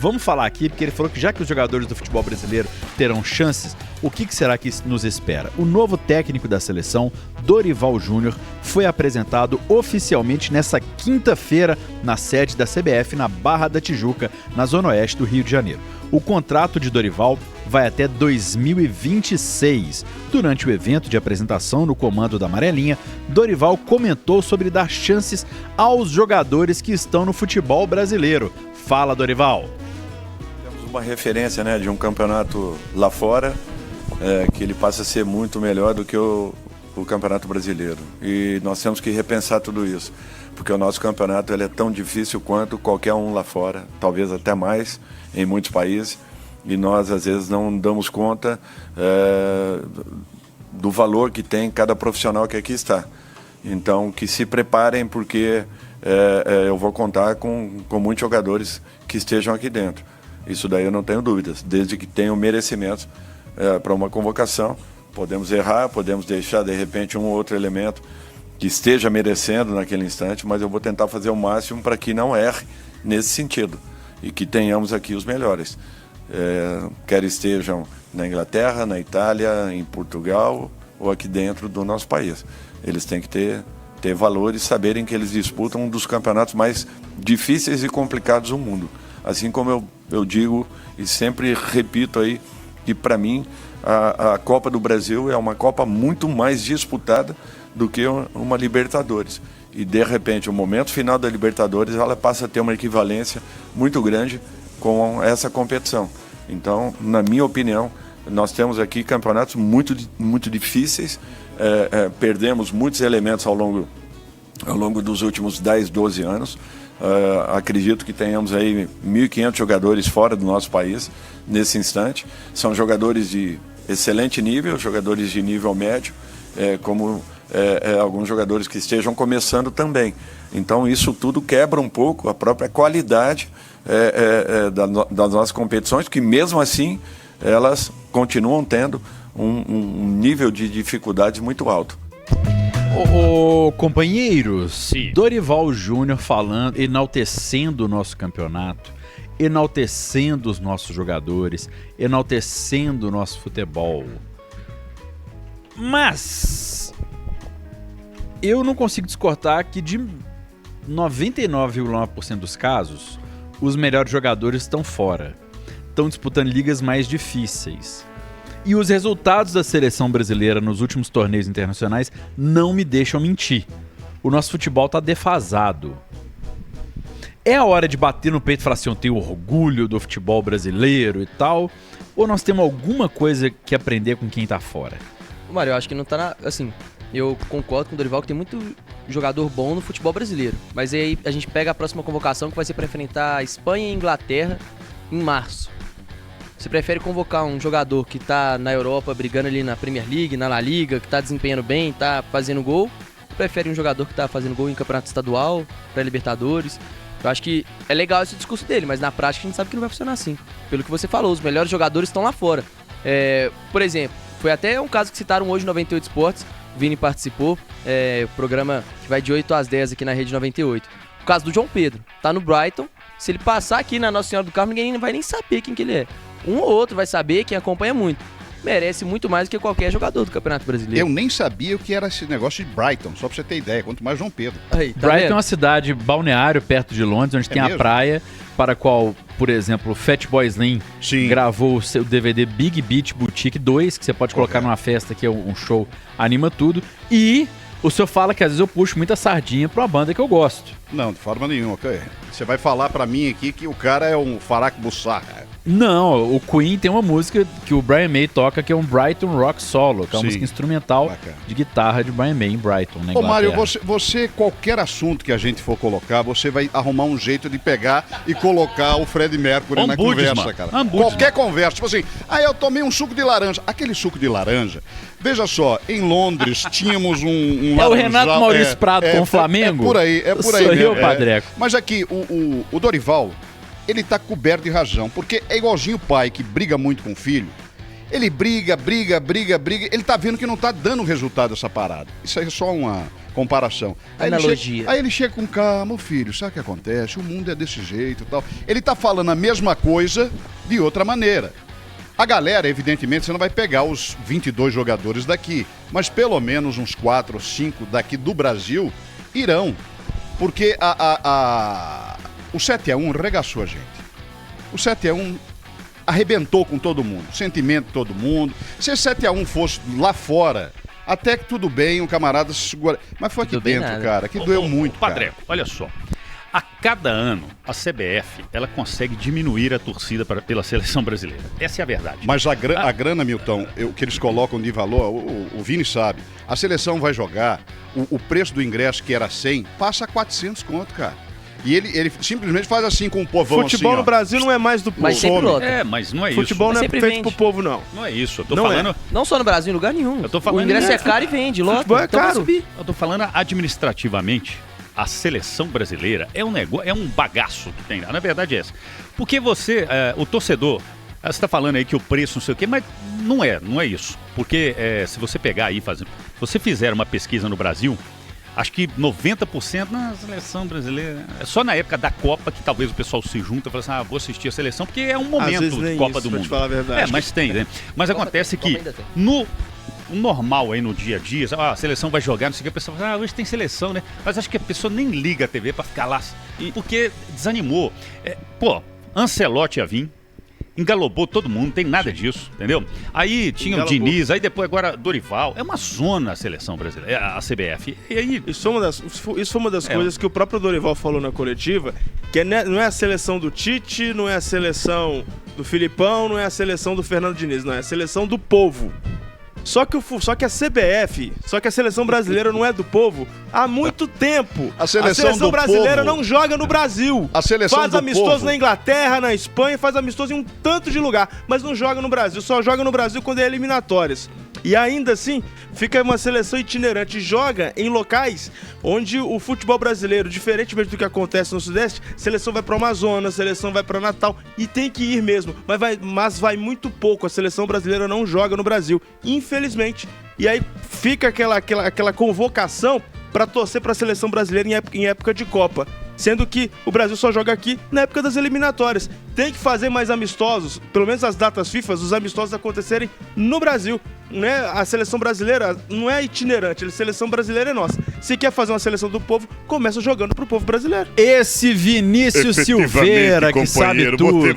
Vamos falar aqui, porque ele falou que já que os jogadores do futebol brasileiro terão chances, o que será que nos espera? O novo técnico da seleção, Dorival Júnior, foi apresentado oficialmente nessa quinta-feira na sede da CBF, na Barra da Tijuca, na zona oeste do Rio de Janeiro. O contrato de Dorival vai até 2026. Durante o evento de apresentação no comando da Amarelinha, Dorival comentou sobre dar chances aos jogadores que estão no futebol brasileiro. Fala, Dorival. Temos uma referência, né, de um campeonato lá fora, que ele passa a ser muito melhor do que o campeonato brasileiro. E nós temos que repensar tudo isso, porque o nosso campeonato ele é tão difícil quanto qualquer um lá fora, talvez até mais em muitos países, e nós às vezes não damos conta do valor que tem cada profissional que aqui está. Então que se preparem, porque eu vou contar com muitos jogadores que estejam aqui dentro. Isso daí eu não tenho dúvidas, desde que tenham merecimento para uma convocação. Podemos errar, podemos deixar de repente um ou outro elemento que esteja merecendo naquele instante, mas eu vou tentar fazer o máximo para que não erre nesse sentido e que tenhamos aqui os melhores. Quer estejam na Inglaterra, na Itália, em Portugal ou aqui dentro do nosso país. Eles têm que ter valor e saberem que eles disputam um dos campeonatos mais difíceis e complicados do mundo. Assim como eu digo e sempre repito aí que para mim a Copa do Brasil é uma Copa muito mais disputada do que uma Libertadores. E de repente o momento final da Libertadores ela passa a ter uma equivalência muito grande com essa competição. Então, na minha opinião, nós temos aqui campeonatos muito, muito difíceis, perdemos muitos elementos ao longo dos últimos 10, 12 anos. Acredito que tenhamos aí 1.500 jogadores fora do nosso país nesse instante. São jogadores de excelente nível, jogadores de nível médio, como alguns jogadores que estejam começando também. Então isso tudo quebra um pouco a própria qualidade das nossas competições, que mesmo assim elas continuam tendo um nível de dificuldade muito alto. Companheiros, sim. Dorival Júnior falando, enaltecendo o nosso campeonato, enaltecendo os nossos jogadores, enaltecendo o nosso futebol. Mas eu não consigo descortar que de 99,9% dos casos, os melhores jogadores estão fora, estão disputando ligas mais difíceis. E os resultados da seleção brasileira nos últimos torneios internacionais não me deixam mentir. O nosso futebol está defasado. É a hora de bater no peito e falar assim, eu tenho orgulho do futebol brasileiro e tal? Ou nós temos alguma coisa que aprender com quem está fora? Mário, eu acho que não tá assim, eu concordo com o Dorival que tem muito jogador bom no futebol brasileiro. Mas aí a gente pega a próxima convocação que vai ser para enfrentar a Espanha e a Inglaterra em março. Você prefere convocar um jogador que tá na Europa brigando ali na Premier League, na La Liga, que tá desempenhando bem, tá fazendo gol? Ou prefere um jogador que tá fazendo gol em campeonato estadual, pré-Libertadores? Eu acho que é legal esse discurso dele, mas na prática a gente sabe que não vai funcionar assim. Pelo que você falou, os melhores jogadores estão lá fora. Por exemplo, foi até um caso que citaram hoje no 98 Esportes, o Vini participou, programa que vai de 8 às 10 aqui na Rede 98. O caso do João Pedro, tá no Brighton, se ele passar aqui na Nossa Senhora do Carmo, ninguém vai nem saber quem que ele é. Um ou outro vai saber, quem acompanha muito. Merece muito mais do que qualquer jogador do Campeonato Brasileiro. Eu nem sabia o que era esse negócio de Brighton, só pra você ter ideia, quanto mais João Pedro. Aí, tá Brighton vendo? é uma cidade balneário perto de Londres, onde tem mesmo? a praia, para a qual, por exemplo, Fatboy Slim gravou o seu DVD Big Beach Boutique 2, que você pode colocar numa festa que é um show, anima tudo. E o senhor fala que às vezes eu puxo muita sardinha pra uma banda que eu gosto. Não, de forma nenhuma. Você vai falar pra mim aqui que o cara é um Farak Bussar. Não, o Queen tem uma música que o Brian May toca, que é um Brighton Rock Solo, que é uma música instrumental de guitarra de Brian May em Brighton, na Inglaterra. Ô Mário, você, qualquer assunto que a gente for colocar, você vai arrumar um jeito de pegar e colocar o Fred Mercury na conversa, cara. Qualquer conversa, tipo assim, eu tomei um suco de laranja. Aquele suco de laranja, veja só, em Londres tínhamos um laranjal. É o Renato Maurício Prado com o Flamengo? É por aí Sou mesmo. eu, Padreco. Mas aqui, o Dorival, ele tá coberto de razão, porque é igualzinho o pai que briga muito com o filho Ele briga. Ele tá vendo que não tá dando resultado essa parada. Isso aí é só uma comparação. Analogia. Aí ele chega com calma, filho, sabe o que acontece? O mundo é desse jeito e tal. Ele tá falando a mesma coisa de outra maneira. A galera, evidentemente, você não vai pegar os 22 jogadores daqui, mas pelo menos uns 4 ou 5 daqui do Brasil irão. Porque o 7-1 regaçou a gente. O 7-1 arrebentou com todo mundo, sentimento de todo mundo. Se 7-1 fosse lá fora, até que tudo bem, um camarada se segura. Mas foi aqui dentro, cara, que doeu muito, Padre, olha só. A cada ano, a CBF, ela consegue diminuir a torcida pela seleção brasileira. Essa é a verdade. Mas a grana, Milton, o que eles colocam de valor, o Vini sabe, a seleção vai jogar, o preço do ingresso, que era 100, passa a 400 conto, cara. E ele simplesmente faz assim com o povão. Futebol assim, no Brasil não é mais do povo. Mas sempre lota. Mas não é Futebol isso. não é feito pro povo, não. Não é isso. Eu tô não falando... Não só no Brasil, em lugar nenhum. Eu tô falando... O ingresso é caro e vende, lota. Futebol é então vai caro. subir. Eu tô falando administrativamente. A seleção brasileira é um negócio, é um bagaço que tem lá. Na verdade é essa. Porque você, o torcedor, você está falando aí que o preço não sei o quê, mas não é isso. Porque se você pegar aí, se você fizer uma pesquisa no Brasil, acho que 90% na seleção brasileira, é só na época da Copa que talvez o pessoal se junta e fala assim, vou assistir a seleção, porque é um momento de Copa do Mundo. Te falar a verdade. Mas tem, né? Mas acontece que o normal aí no dia a dia, a seleção vai jogar, não sei o que, a pessoa fala, hoje tem seleção, né? Mas acho que a pessoa nem liga a TV pra ficar lá, porque desanimou. Ancelotti ia vir, engalobou todo mundo, não tem nada disso, entendeu? Aí tinha o Diniz, aí depois agora Dorival. É uma zona a seleção brasileira, a CBF. E aí... Isso foi uma das coisas que o próprio Dorival falou na coletiva, que não é a seleção do Tite, não é a seleção do Filipão, não é a seleção do Fernando Diniz, não, é a seleção do povo. Só que a CBF, só que a seleção brasileira não é do povo há muito tempo. A seleção brasileira povo não joga no Brasil. A seleção faz do amistoso povo. na Inglaterra, na Espanha, faz amistoso em um tanto de lugar, mas não joga no Brasil. Só joga no Brasil quando é eliminatórias. E ainda assim, fica uma seleção itinerante. Joga em locais onde o futebol brasileiro, diferentemente do que acontece no Sudeste, seleção vai para o Amazonas, seleção vai para Natal, e tem que ir mesmo. Mas vai muito pouco. A seleção brasileira não joga no Brasil, infelizmente. E aí fica aquela convocação para torcer para a seleção brasileira em época de Copa. Sendo que o Brasil só joga aqui na época das eliminatórias. Tem que fazer mais amistosos, pelo menos as datas FIFA, os amistosos acontecerem no Brasil. Né? A seleção brasileira não é itinerante, a seleção brasileira é nossa. Se quer fazer uma seleção do povo, começa jogando pro povo brasileiro. Esse Vinícius Silveira, que sabe tudo.